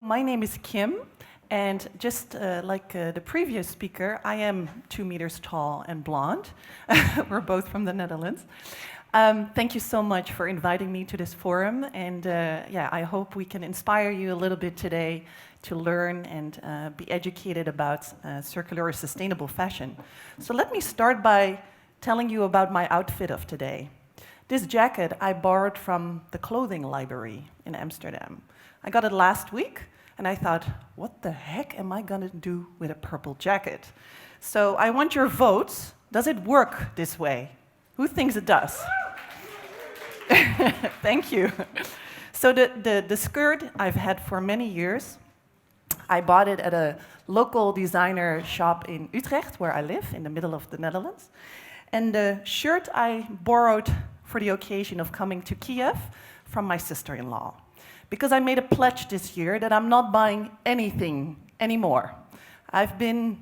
my name is Kim, and just like the previous speaker, I am 2 meters tall and blonde. We're both from the Netherlands. Thank you so much for inviting me to this forum, and yeah, I hope we can inspire you a little bit today to learn and be educated about circular or sustainable fashion. So let me start by telling you about my outfit of today. This jacket I borrowed from the clothing library in Amsterdam. I got it last week, and I thought, what the heck am I gonna do with a purple jacket? So I want your votes. Does it work this way? Who thinks it does? Thank you. So the skirt I've had for many years. I bought it at a local designer shop in Utrecht, where I live, in the middle of the Netherlands. And the shirt I borrowed for the occasion of coming to Kiev from my sister-in-law. Because I made a pledge this year that I'm not buying anything anymore. I've been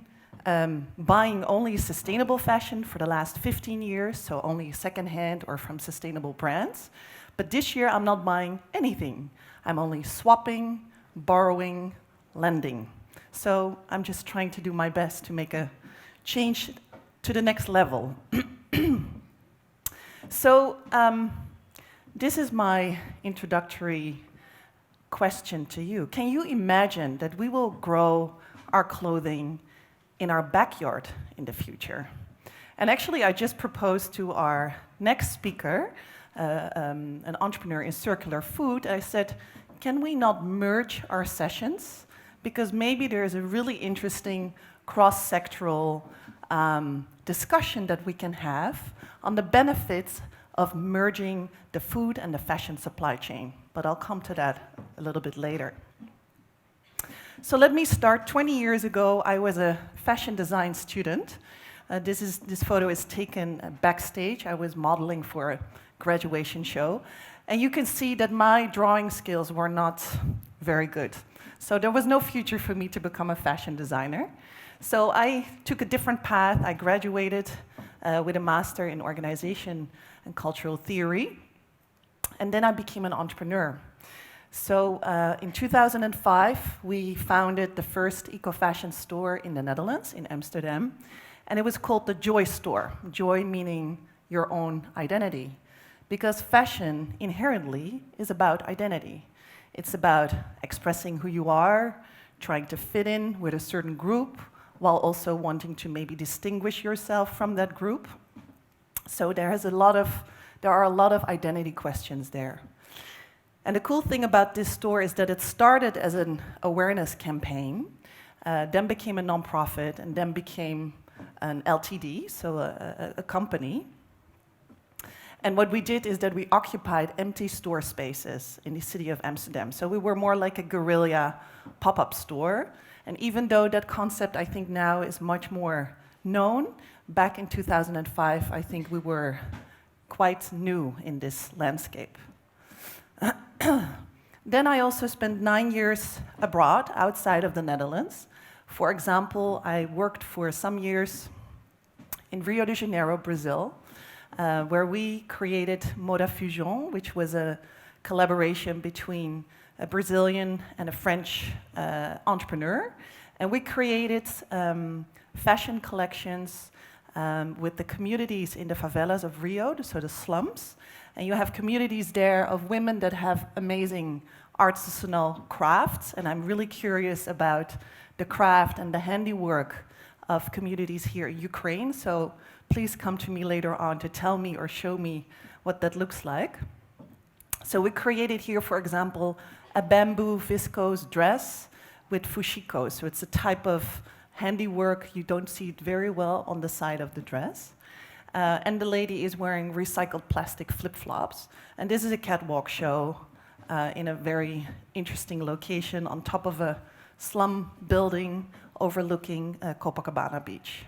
buying only sustainable fashion for the last 15 years, so only secondhand or from sustainable brands. But this year I'm not buying anything. I'm only swapping, borrowing, lending. So I'm just trying to do my best to make a change to the next level. So this is my introductory question to you. Can you imagine that we will grow our clothing in our backyard in the future? And actually, I just proposed to our next speaker, an entrepreneur in circular food, I said, can we not merge our sessions? Because maybe there's a really interesting cross-sectoral discussion that we can have on the benefits of merging the food and the fashion supply chain. But I'll come to that a little bit later. So let me start. 20 years ago, I was a fashion design student. This photo is taken backstage. I was modeling for a graduation show. And you can see that my drawing skills were not very good. So there was no future for me to become a fashion designer. So I took a different path. I graduated with a master in organization and cultural theory. And then I became an entrepreneur. So in 2005, we founded the first eco-fashion store in the Netherlands, in Amsterdam. And it was called the Joy Store. Joy meaning your own identity. Because fashion inherently is about identity. It's about expressing who you are, trying to fit in with a certain group, while also wanting to maybe distinguish yourself from that group. So there are a lot of identity questions there. And the cool thing about this store is that it started as an awareness campaign, then became a nonprofit, and then became an LTD, so a company. And what we did is that we occupied empty store spaces in the city of Amsterdam. So we were more like a guerrilla pop-up store. And even though that concept, I think, now is much more known, back in 2005, I think we were quite new in this landscape. Then I also spent 9 years abroad, outside of the Netherlands. For example, I worked for some years in Rio de Janeiro, Brazil, where we created Moda Fusion, which was a collaboration between a Brazilian and a French entrepreneur. And we created fashion collections with the communities in the favelas of Rio, so the slums. And you have communities there of women that have amazing artisanal crafts. And I'm really curious about the craft and the handiwork of communities here in Ukraine. So please come to me later on to tell me or show me what that looks like. So we created here, for example, a bamboo viscose dress with fushiko. So it's a type of handiwork. You don't see it very well on the side of the dress. And the lady is wearing recycled plastic flip-flops. And this is a catwalk show in a very interesting location on top of a slum building overlooking Copacabana Beach.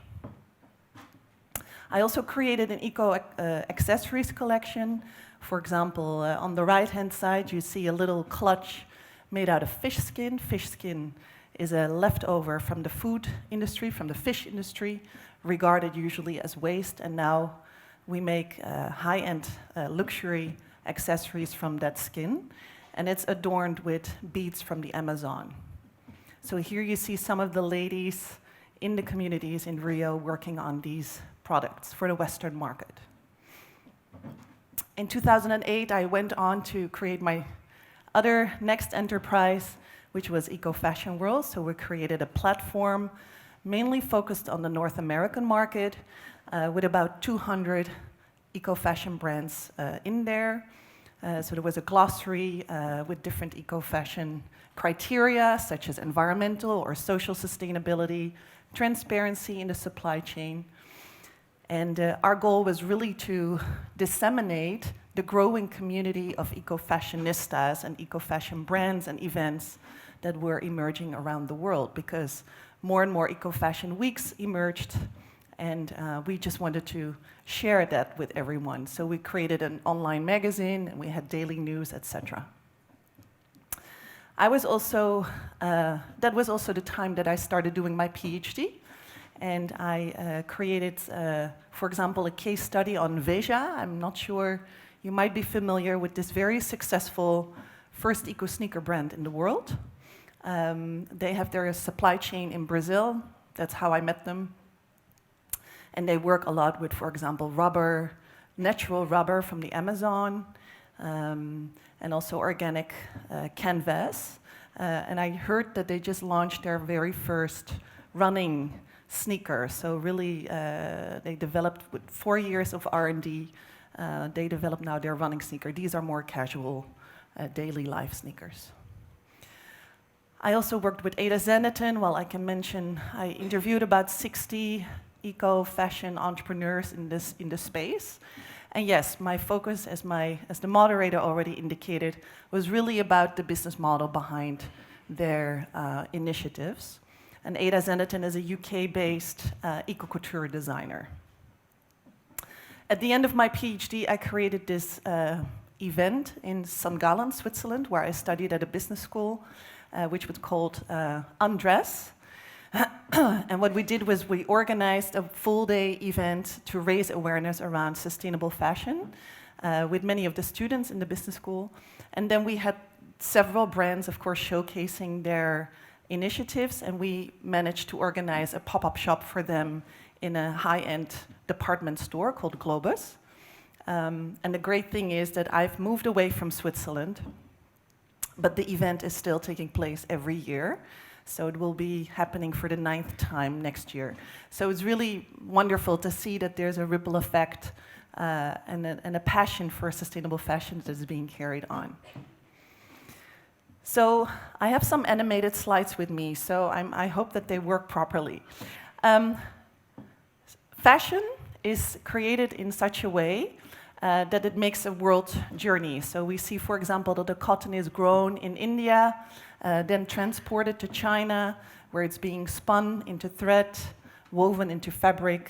I also created an eco-accessories collection. For example, on the right-hand side, you see a little clutch made out of fish skin. Fish skin is a leftover from the food industry, from the fish industry, regarded usually as waste, and now we make high-end luxury accessories from that skin, and it's adorned with beads from the Amazon. So here you see some of the ladies in the communities in Rio working on these products for the Western market. In 2008, I went on to create my other next enterprise, which was Eco Fashion World. So we created a platform mainly focused on the North American market, with about 200 eco-fashion brands in there. So there was a glossary with different eco-fashion criteria, such as environmental or social sustainability, transparency in the supply chain. And our goal was really to disseminate the growing community of eco-fashionistas and eco-fashion brands and events that were emerging around the world, because more and more eco-fashion weeks emerged, and we just wanted to share that with everyone. So we created an online magazine, and we had daily news, etc. That was also the time that I started doing my PhD, and I created, for example, a case study on Vasia. I'm not sure, you might be familiar with this very successful first eco-sneaker brand in the world. They have their supply chain in Brazil. That's how I met them. And they work a lot with, for example, rubber, natural rubber from the Amazon, and also organic canvas. And I heard that they just launched their very first running sneaker. So really, they developed with 4 years of R&D. They developed now their running sneaker. These are more casual, daily life sneakers. I also worked with Ada Zenneton. Well, I can mention I interviewed about 60 eco-fashion entrepreneurs in this space. And yes, my focus, as the moderator already indicated, was really about the business model behind their initiatives. And Ada Zenneton is a UK-based eco-couture designer. At the end of my PhD, I created this event in St. Gallen, Switzerland, where I studied at a business school, which was called Undress. And what we did was we organized a full-day event to raise awareness around sustainable fashion with many of the students in the business school. And then we had several brands, of course, showcasing their initiatives, and we managed to organize a pop-up shop for them in a high-end department store called Globus. And the great thing is that I've moved away from Switzerland, but the event is still taking place every year. So it will be happening for the 9th time next year. So it's really wonderful to see that there's a ripple effect and a passion for sustainable fashion that is being carried on. So I have some animated slides with me, so I hope that they work properly. Fashion is created in such a way that it makes a world journey. So we see, for example, that the cotton is grown in India, then transported to China, where it's being spun into thread, woven into fabric,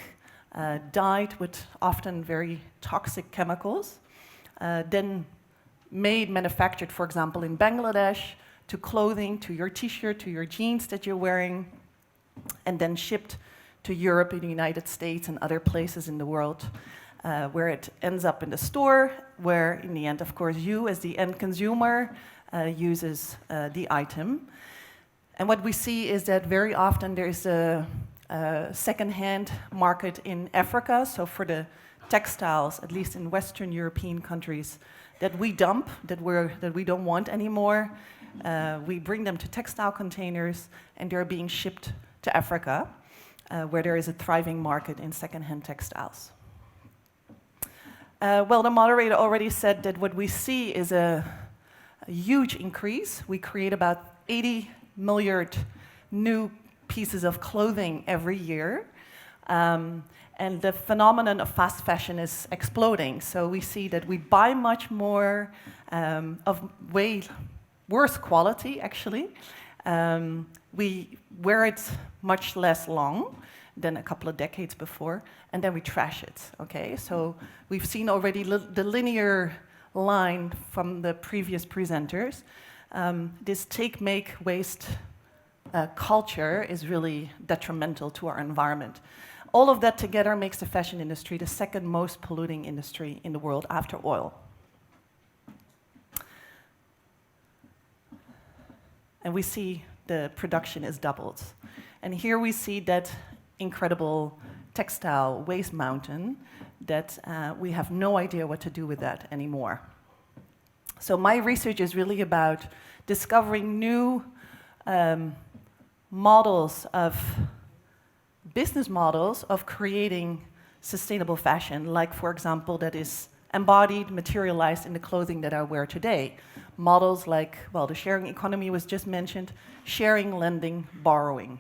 dyed with often very toxic chemicals, then manufactured, for example, in Bangladesh, to clothing, to your t-shirt, to your jeans that you're wearing, and then shipped to Europe and the United States and other places in the world, where it ends up in the store, where in the end, of course, you as the end consumer uses the item. And what we see is that very often there is a second-hand market in Africa. So for the textiles, at least in Western European countries, that we dump, that we don't want anymore, we bring them to textile containers, and they're being shipped to Africa, where there is a thriving market in second-hand textiles. Well, the moderator already said that what we see is a huge increase. We create about 80 million new pieces of clothing every year. And the phenomenon of fast fashion is exploding. So we see that we buy much more of way worse quality, actually. We wear it much less long than a couple of decades before, and then we trash it, okay? So we've seen already the linear line from the previous presenters. This take, make, waste culture is really detrimental to our environment. All of that together makes the fashion industry the second most polluting industry in the world after oil. And we see the production is doubled. And here we see that incredible textile waste mountain that we have no idea what to do with that anymore. So my research is really about discovering new business models of creating sustainable fashion, like, for example, that is embodied, materialized in the clothing that I wear today. Models like, well, the sharing economy was just mentioned, sharing, lending, borrowing.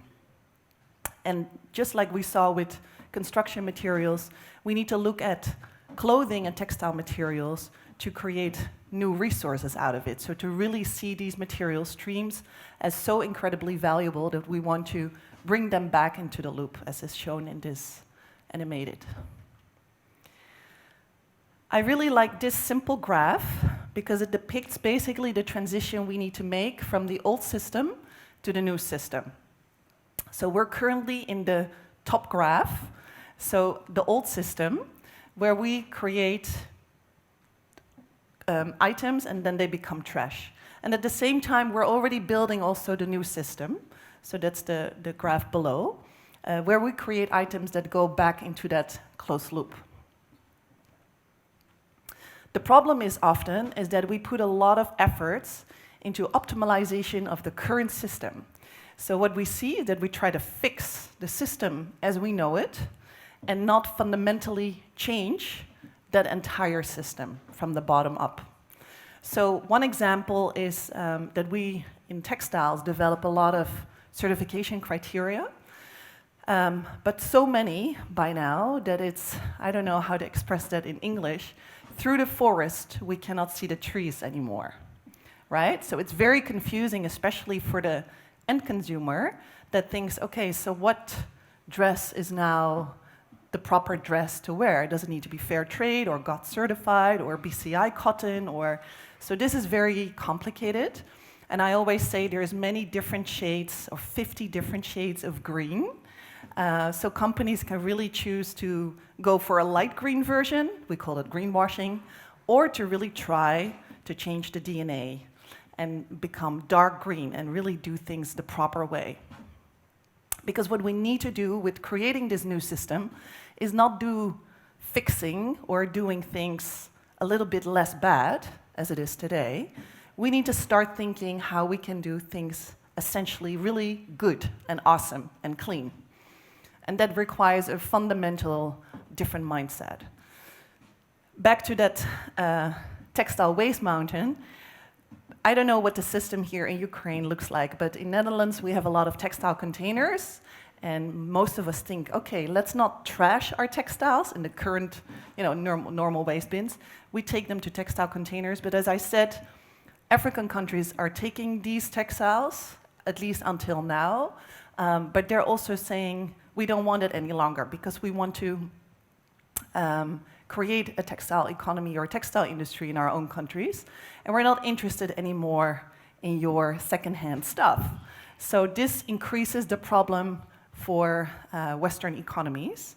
And just like we saw with construction materials, we need to look at clothing and textile materials to create new resources out of it. So to really see these material streams as so incredibly valuable that we want to bring them back into the loop, as is shown in this animated. I really like this simple graph because it depicts basically the transition we need to make from the old system to the new system. So we're currently in the top graph, so the old system, where we create items and then they become trash. And at the same time, we're already building also the new system, so that's the graph below, where we create items that go back into that closed loop. The problem is often is that we put a lot of efforts into optimization of the current system. So what we see is that we try to fix the system as we know it and not fundamentally change that entire system from the bottom up. So one example is that we, in textiles, develop a lot of certification criteria, but so many by now that it's, I don't know how to express that in English, through the forest we cannot see the trees anymore, right? So it's very confusing, especially for the end consumer, that thinks, okay, so what dress is now the proper dress to wear? Does it need to be fair trade or GOTS certified or BCI cotton? Or so this is very complicated. And I always say there's many different shades or 50 different shades of green. So companies can really choose to go for a light green version, we call it greenwashing, or to really try to change the DNA and become dark green and really do things the proper way. Because what we need to do with creating this new system is not do fixing or doing things a little bit less bad, as it is today. We need to start thinking how we can do things essentially really good and awesome and clean. And that requires a fundamental different mindset. Back to that textile waste mountain, I don't know what the system here in Ukraine looks like, but in Netherlands we have a lot of textile containers, and most of us think, okay, let's not trash our textiles in the current, normal waste bins. We take them to textile containers, but as I said, African countries are taking these textiles, at least until now, but they're also saying we don't want it any longer because we want to create a textile economy or a textile industry in our own countries, and we're not interested anymore in your secondhand stuff. So this increases the problem for Western economies,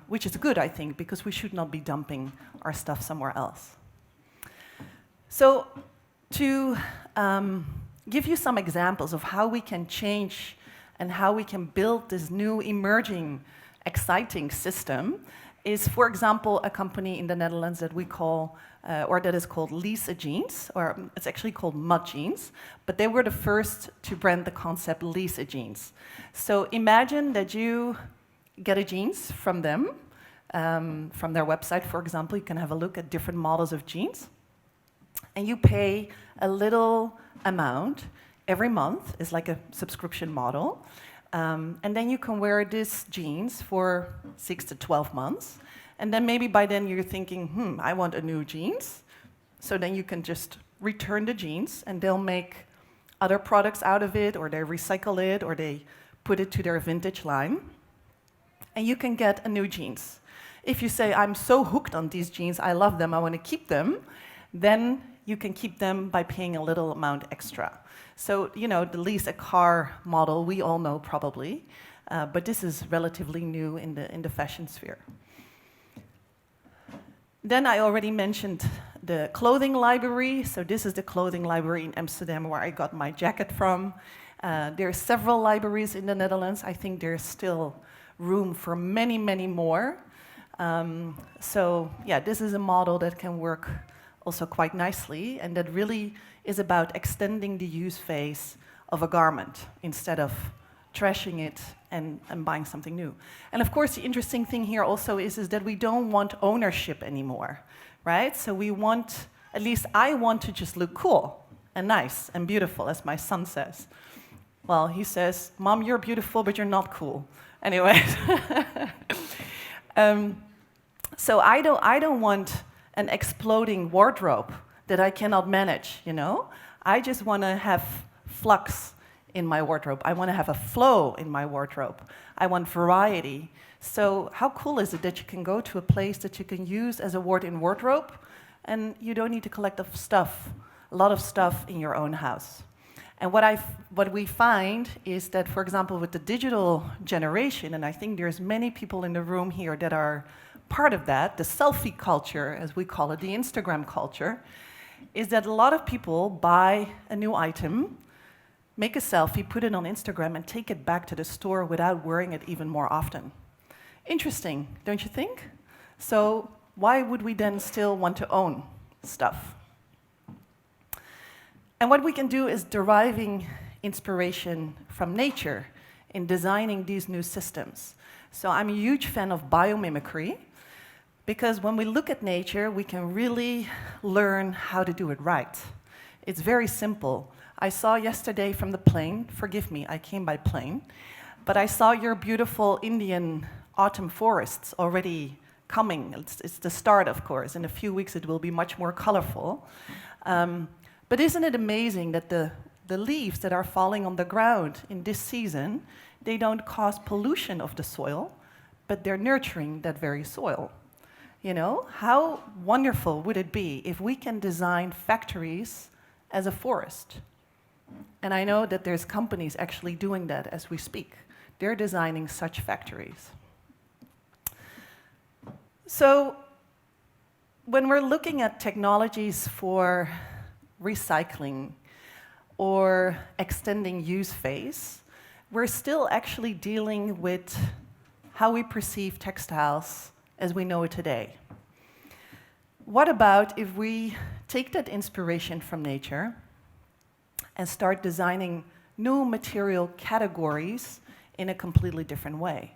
which is good, I think, because we should not be dumping our stuff somewhere else. So to give you some examples of how we can change and how we can build this new emerging, exciting system is, for example, a company in the Netherlands that we call, or that is called Lease Jeans, or it's actually called Mud Jeans, but they were the first to brand the concept Lease Jeans. So imagine that you get a jeans from them, from their website, for example. You can have a look at different models of jeans, and you pay a little amount every month. It's like a subscription model. And then you can wear these jeans for 6 to 12 months. And then maybe by then you're thinking, I want a new jeans. So then you can just return the jeans and they'll make other products out of it, or they recycle it, or they put it to their vintage line. And you can get a new jeans. If you say, I'm so hooked on these jeans, I love them, I want to keep them, then you can keep them by paying a little amount extra. So, the lease a car model, we all know probably, but this is relatively new in the fashion sphere. Then I already mentioned the clothing library. So this is the clothing library in Amsterdam where I got my jacket from. There are several libraries in the Netherlands. I think there's still room for many, many more. So yeah, this is a model that can work also quite nicely, and that really is about extending the use phase of a garment instead of trashing it and buying something new. And of course, the interesting thing here also is that we don't want ownership anymore, right? So we want, at least I want to just look cool and nice and beautiful, as my son says. Well, he says, "Mom, you're beautiful, but you're not cool." Anyway. So I don't want an exploding wardrobe that I cannot manage, you know? I just want to have flux in my wardrobe. I want to have a flow in my wardrobe. I want variety. So how cool is it that you can go to a place that you can use as a walk-in wardrobe, and you don't need to collect a lot of stuff in your own house? And what we find is that, for example, with the digital generation, and I think there's many people in the room here that are part of that, the selfie culture, as we call it, the Instagram culture, is that a lot of people buy a new item, make a selfie, put it on Instagram, and take it back to the store without wearing it even more often. Interesting, don't you think? So why would we then still want to own stuff? And what we can do is deriving inspiration from nature in designing these new systems. So I'm a huge fan of biomimicry, because when we look at nature, we can really learn how to do it right. It's very simple. I saw yesterday from the plane, forgive me, I came by plane, but I saw your beautiful Indian autumn forests already coming. It's the start, of course. In a few weeks, it will be much more colorful. But isn't it amazing that the leaves that are falling on the ground in this season, they don't cause pollution of the soil, but they're nurturing that very soil? You know, how wonderful would it be if we can design factories as a forest? And I know that there's companies actually doing that as we speak. They're designing such factories. So when we're looking at technologies for recycling or extending use phase, we're still actually dealing with how we perceive textiles as we know it today. What about if we take that inspiration from nature and start designing new material categories in a completely different way?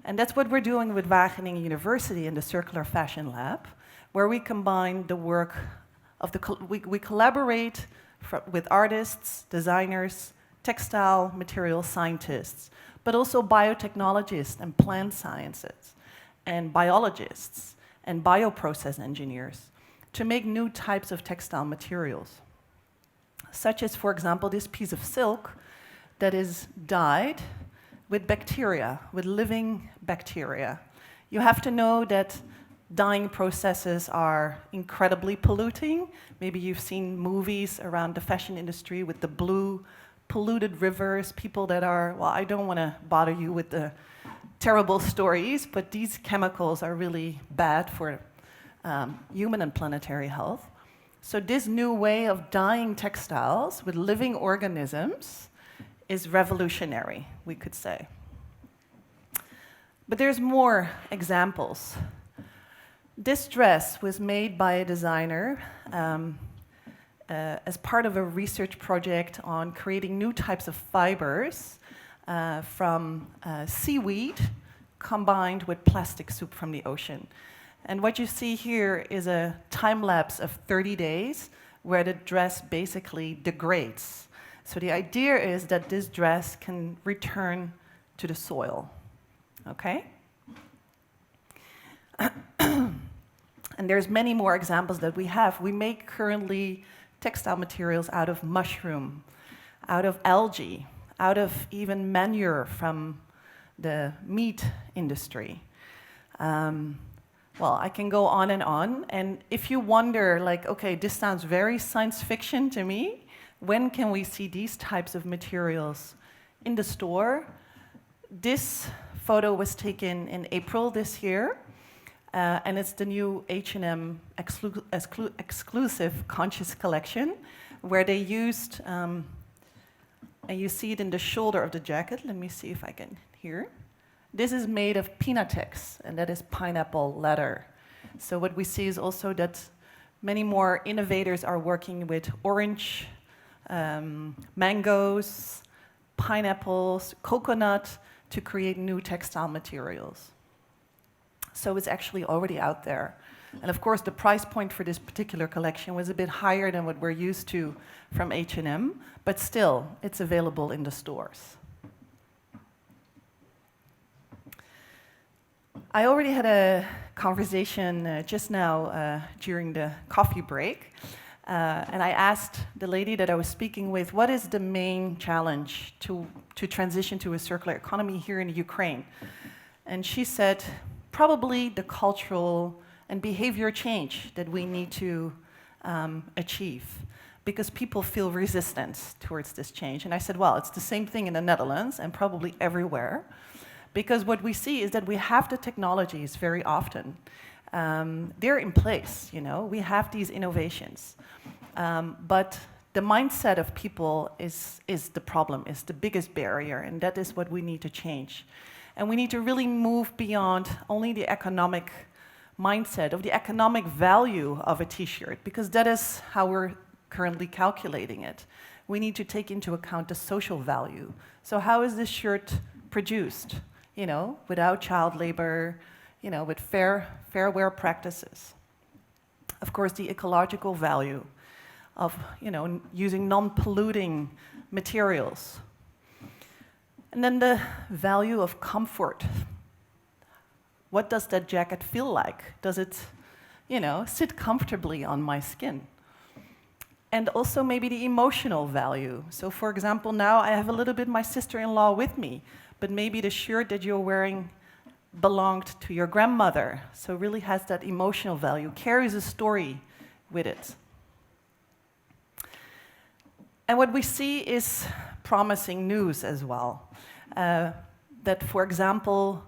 And that's what we're doing with Wageningen University in the Circular Fashion Lab, where we combine the work of we collaborate with artists, designers, textile material scientists, but also biotechnologists and plant sciences, and biologists and bioprocess engineers to make new types of textile materials, such as, for example, this piece of silk that is dyed with bacteria, with living bacteria. You have to know that dyeing processes are incredibly polluting. Maybe you've seen movies around the fashion industry with the blue polluted rivers, people that are, well, I don't want to bother you with the terrible stories, but these chemicals are really bad for human and planetary health. So this new way of dyeing textiles with living organisms is revolutionary, we could say. But there's more examples. This dress was made by a designer as part of a research project on creating new types of fibers from seaweed combined with plastic soup from the ocean. And what you see here is a time lapse of 30 days where the dress basically degrades. So the idea is that this dress can return to the soil, okay? And there's many more examples that we have. We make currently textile materials out of mushroom, out of algae, out of even manure from the meat industry. Well, I can go on. And if you wonder, like, okay, this sounds very science fiction to me, when can we see these types of materials in the store? This photo was taken in April this year, and it's the new H&M exclusive conscious collection, where they used and you see it in the shoulder of the jacket. Let me see if I can here. This is made of Pinatex, and that is pineapple leather. So what we see is also that many more innovators are working with orange, mangoes, pineapples, coconut to create new textile materials. So it's actually already out there. And of course, the price point for this particular collection was a bit higher than what we're used to from H&M, but still, it's available in the stores. I already had a conversation just now during the coffee break, and I asked the lady that I was speaking with, what is the main challenge to transition to a circular economy here in Ukraine? And she said, probably the cultural and behavior change that we need to achieve, because people feel resistance towards this change. And I said, well, it's the same thing in the Netherlands and probably everywhere, because what we see is that we have the technologies very often. They're in place, you know, we have these innovations. But the mindset of people is the problem, is the biggest barrier, and that is what we need to change. And we need to really move beyond only the economic mindset of the economic value of a t-shirt, because that is how we're currently calculating it. We need to take into account the social value. So how is this shirt produced? You know, without child labor, you know, with fair wear practices. Of course, the ecological value of, you know, using non-polluting materials. And then the value of comfort. What does that jacket feel like? Does it, you know, sit comfortably on my skin? And also maybe the emotional value. So for example, now I have a little bit my sister-in-law with me, but maybe the shirt that you're wearing belonged to your grandmother. So really has that emotional value, carries a story with it. And what we see is promising news as well. That, for example,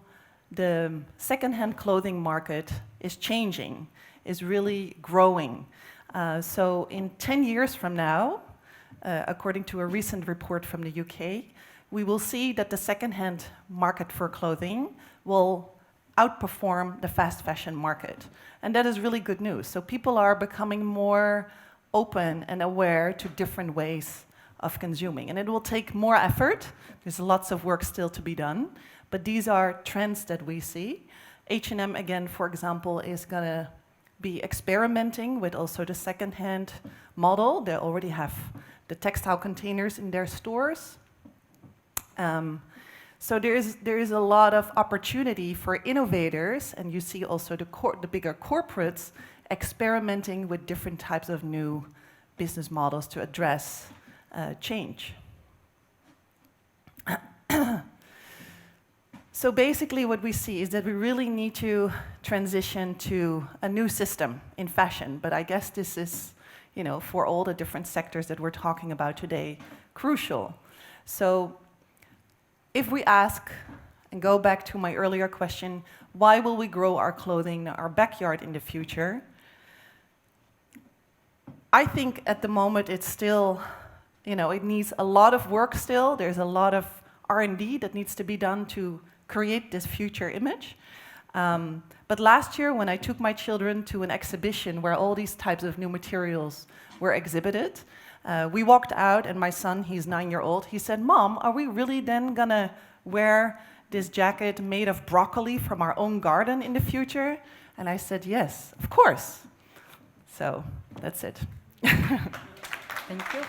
the secondhand clothing market is changing, is really growing. So in 10 years from now, according to a recent report from the UK, we will see that the secondhand market for clothing will outperform the fast fashion market. And that is really good news. So people are becoming more open and aware to different ways of consuming. And it will take more effort. There's lots of work still to be done. But these are trends that we see. H&M, again, for example, is going to be experimenting with also the secondhand model. They already have the textile containers in their stores. So there is a lot of opportunity for innovators, and you see also the bigger corporates experimenting with different types of new business models to address change. So basically what we see is that we really need to transition to a new system in fashion, but I guess this is, you know, for all the different sectors that we're talking about today, crucial. So if we ask, and go back to my earlier question, why will we grow our clothing in our backyard in the future? I think at the moment it's still, you know, it needs a lot of work still. There's a lot of R&D that needs to be done to create this future image. But last year when I took my children to an exhibition where all these types of new materials were exhibited, we walked out and my son, he's 9-year-old, he said, "Mom, are we really then gonna wear this jacket made of broccoli from our own garden in the future?" And I said, "Yes, of course." So that's it. Thank you.